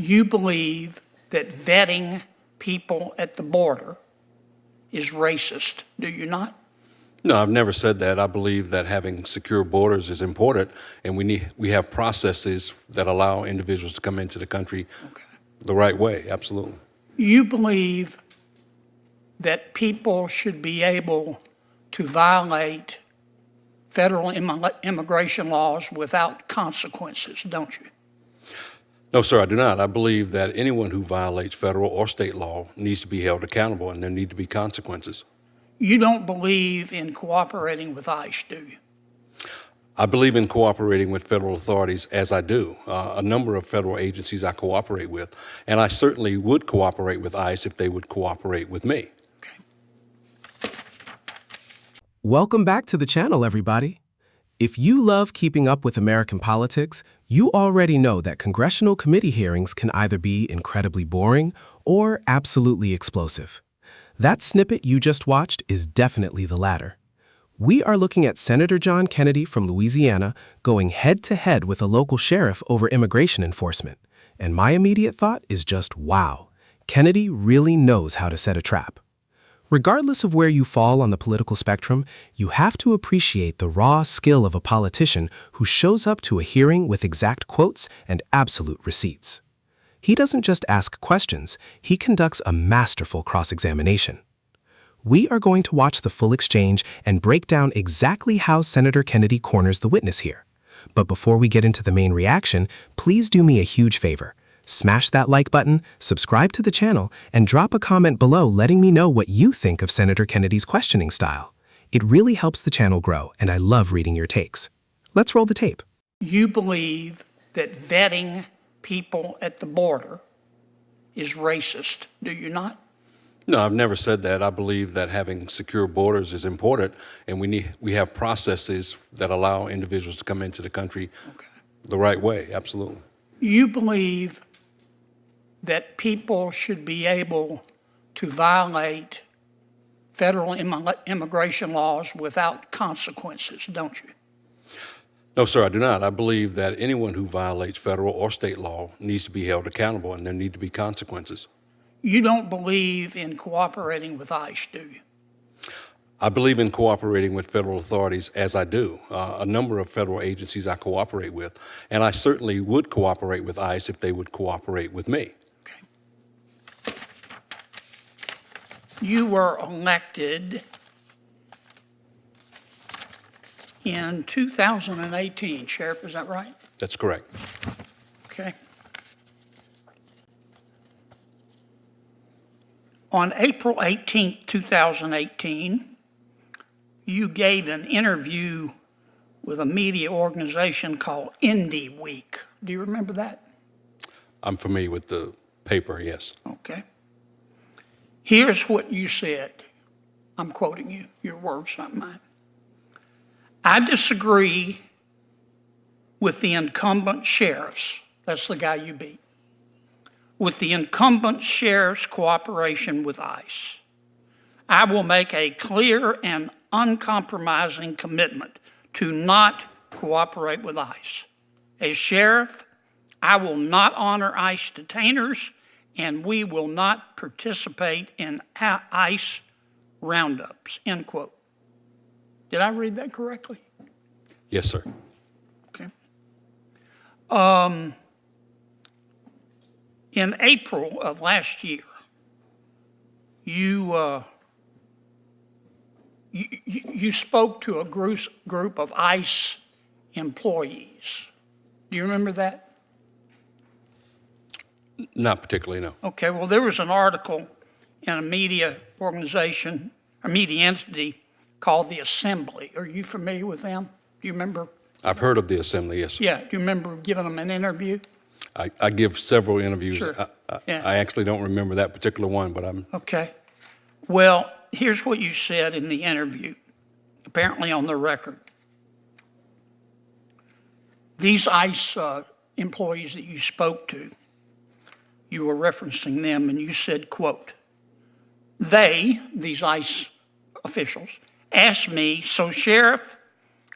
You believe that vetting people at the border is racist, do you not? No, I've never said that. I believe that having secure borders is important, and we have processes that allow individuals to come into the country the right way. Absolutely. You believe that people should be able to violate federal immigration laws without consequences, don't you? No, sir, I do not. I believe that anyone who violates federal or state law needs to be held accountable, and there need to be consequences. You don't believe in cooperating with ICE, do you? I believe in cooperating with federal authorities, as I do. A number of federal agencies I cooperate with, and I certainly would cooperate with ICE if they would cooperate with me. Okay. Welcome back to the channel, everybody. If you love keeping up with American politics, you already know that congressional committee hearings can either be incredibly boring or absolutely explosive. That snippet you just watched is definitely the latter. We are looking at Senator John Kennedy from Louisiana going head-to-head with a local sheriff over immigration enforcement. And my immediate thought is just, wow, Kennedy really knows how to set a trap. Regardless of where you fall on the political spectrum, you have to appreciate the raw skill of a politician who shows up to a hearing with exact quotes and absolute receipts. He doesn't just ask questions, he conducts a masterful cross-examination. We are going to watch the full exchange and break down exactly how Senator Kennedy corners the witness here. But before we get into the main reaction, please do me a huge favor. Smash that like button, subscribe to the channel, and drop a comment below letting me know what you think of Senator Kennedy's questioning style. It really helps the channel grow, and I love reading your takes. Let's roll the tape. You believe that vetting people at the border is racist, do you not? No, I've never said that. I believe that having secure borders is important, and we have processes that allow individuals to come into the country the right way. Absolutely. You believe that people should be able to violate federal immigration laws without consequences, don't you? No, sir, I do not. I believe that anyone who violates federal or state law needs to be held accountable, and there need to be consequences. You don't believe in cooperating with ICE, do you? I believe in cooperating with federal authorities, as I do. A number of federal agencies I cooperate with, and I certainly would cooperate with ICE if they would cooperate with me. Okay. You were elected in 2018, Sheriff, is that right? That's correct. Okay. On April 18, 2018, you gave an interview with a media organization called Indie Week. Do you remember that? I'm familiar with the paper, yes. Okay. Here's what you said. I'm quoting you, your words, not mine. I disagree with the incumbent sheriffs, that's the guy you beat, with the incumbent sheriff's cooperation with ICE. I will make a clear and uncompromising commitment to not cooperate with ICE. As sheriff, I will not honor ICE detainers, and we will not participate in ICE roundups, end quote. Did I read that correctly? Yes, sir. Okay. In April of last year, you spoke to a group of ICE employees. Do you remember that? Not particularly, no. Okay, well, there was an article in a media organization, a media entity called the Assembly. Are you familiar with them? Do you remember? I've heard of the Assembly, yes. Yeah, do you remember giving them an interview? I give several interviews. Sure. Yeah. I actually don't remember that particular one, but I'm... Okay. Well, here's what you said in the interview, apparently on the record. These ICE employees that you spoke to, you were referencing them, and you said, quote, they, these ICE officials, asked me, so Sheriff,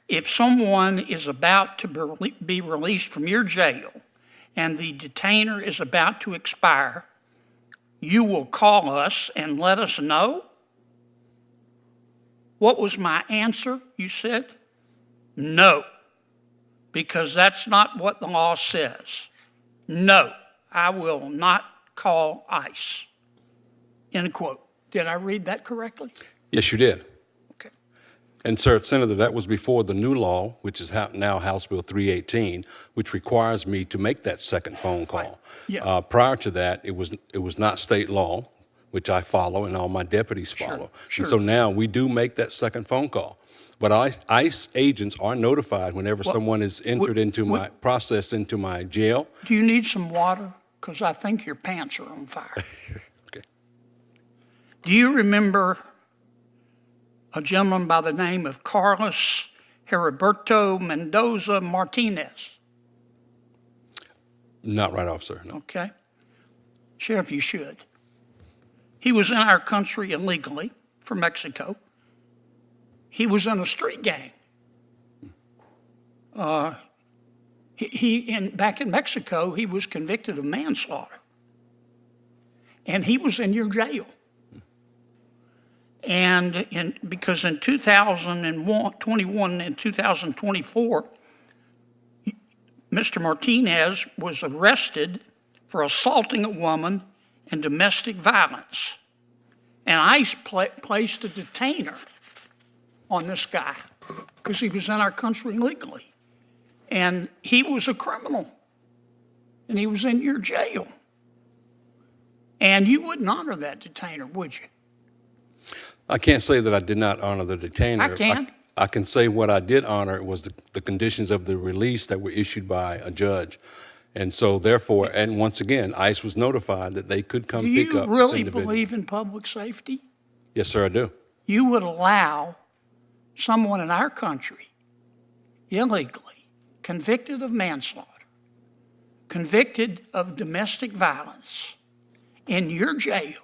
if someone is about to be released from your jail and the detainer is about to expire, you will call us and let us know? What was my answer, you said? No, because that's not what the law says. No, I will not call ICE. End quote. Did I read that correctly? Yes, you did. Okay. And, sir, Senator, that was before the new law, which is now House Bill 318, which requires me to make that second phone call. Right. Yeah. Prior to that, it was not state law, which I follow and all my deputies follow. Sure. And so now we do make that second phone call. But ICE agents are notified whenever someone is entered processed into my jail. Do you need some water? Because I think your pants are on fire. Okay. Do you remember a gentleman by the name of Carlos Heriberto Mendoza Martinez? Not right off, sir, no. Okay. Sheriff, you should. He was in our country illegally from Mexico. He was in a street gang. Back in Mexico, he was convicted of manslaughter. And he was in your jail. And because in 2021 and 2024, Mr. Martinez was arrested for assaulting a woman and domestic violence. And ICE placed a detainer on this guy because he was in our country illegally. And he was a criminal. And he was in your jail. And you wouldn't honor that detainer, would you? I can't say that I did not honor the detainer. I can. I can say what I did honor was the conditions of the release that were issued by a judge. And so therefore, and once again, ICE was notified that they could come pick up this individual. Do you really believe in public safety? Yes, sir, I do. You would allow someone in our country, illegally, convicted of manslaughter, convicted of domestic violence, in your jail.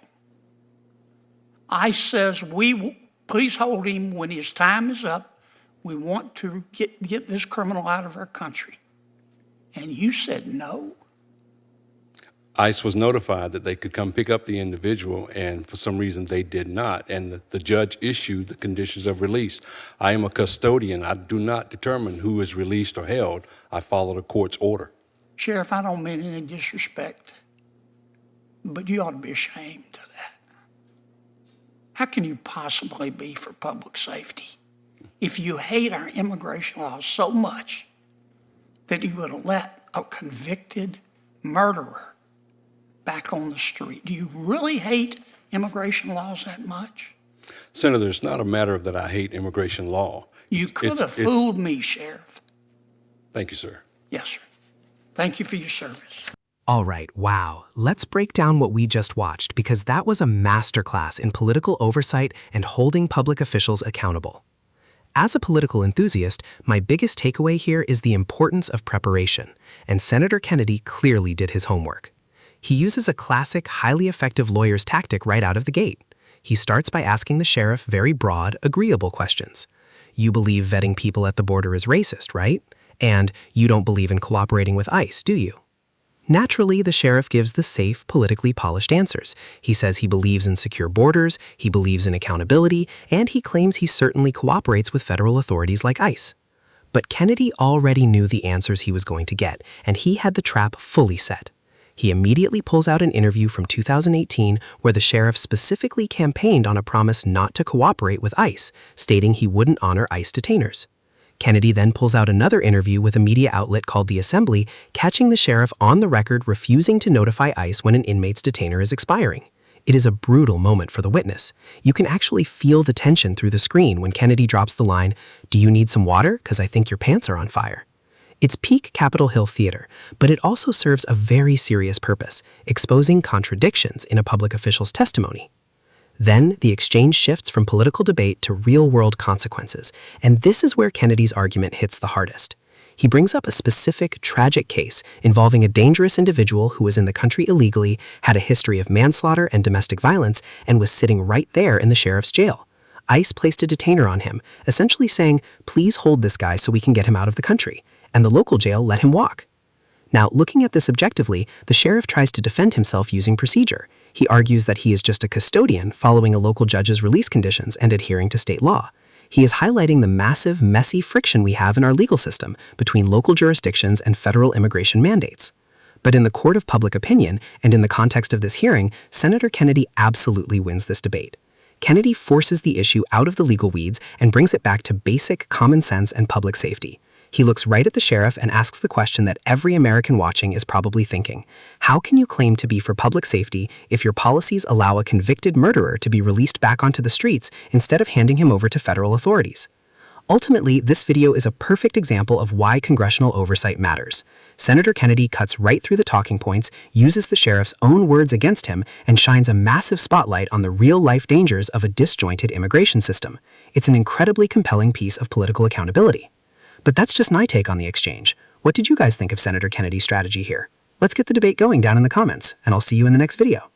ICE says, please hold him when his time is up. We want to get this criminal out of our country. And you said no? ICE was notified that they could come pick up the individual, and for some reason they did not. And the judge issued the conditions of release. I am a custodian. I do not determine who is released or held. I follow the court's order. Sheriff, I don't mean any disrespect, but you ought to be ashamed of that. How can you possibly be for public safety if you hate our immigration laws so much that you would let a convicted murderer back on the street? Do you really hate immigration laws that much? Senator, it's not a matter of that I hate immigration law. You could have fooled me, Sheriff. Thank you, sir. Yes, sir. Thank you for your service. All right, wow. Let's break down what we just watched because that was a masterclass in political oversight and holding public officials accountable. As a political enthusiast, my biggest takeaway here is the importance of preparation, and Senator Kennedy clearly did his homework. He uses a classic, highly effective lawyer's tactic right out of the gate. He starts by asking the sheriff very broad, agreeable questions. You believe vetting people at the border is racist, right? And you don't believe in cooperating with ICE, do you? Naturally, the sheriff gives the safe, politically polished answers. He says he believes in secure borders, he believes in accountability, and he claims he certainly cooperates with federal authorities like ICE. But Kennedy already knew the answers he was going to get, and he had the trap fully set. He immediately pulls out an interview from 2018 where the sheriff specifically campaigned on a promise not to cooperate with ICE, stating he wouldn't honor ICE detainers. Kennedy then pulls out another interview with a media outlet called The Assembly, catching the sheriff on the record refusing to notify ICE when an inmate's detainer is expiring. It is a brutal moment for the witness. You can actually feel the tension through the screen when Kennedy drops the line, "Do you need some water? 'Cause I think your pants are on fire." It's peak Capitol Hill theater, but it also serves a very serious purpose, exposing contradictions in a public official's testimony. Then, the exchange shifts from political debate to real-world consequences, and this is where Kennedy's argument hits the hardest. He brings up a specific, tragic case involving a dangerous individual who was in the country illegally, had a history of manslaughter and domestic violence, and was sitting right there in the sheriff's jail. ICE placed a detainer on him, essentially saying, "Please hold this guy so we can get him out of the country," and the local jail let him walk. Now, looking at this objectively, the sheriff tries to defend himself using procedure. He argues that he is just a custodian following a local judge's release conditions and adhering to state law. He is highlighting the massive, messy friction we have in our legal system between local jurisdictions and federal immigration mandates. But in the court of public opinion, and in the context of this hearing, Senator Kennedy absolutely wins this debate. Kennedy forces the issue out of the legal weeds and brings it back to basic common sense and public safety. He looks right at the sheriff and asks the question that every American watching is probably thinking. How can you claim to be for public safety if your policies allow a convicted murderer to be released back onto the streets instead of handing him over to federal authorities? Ultimately, this video is a perfect example of why congressional oversight matters. Senator Kennedy cuts right through the talking points, uses the sheriff's own words against him, and shines a massive spotlight on the real-life dangers of a disjointed immigration system. It's an incredibly compelling piece of political accountability. But that's just my take on the exchange. What did you guys think of Senator Kennedy's strategy here? Let's get the debate going down in the comments, and I'll see you in the next video.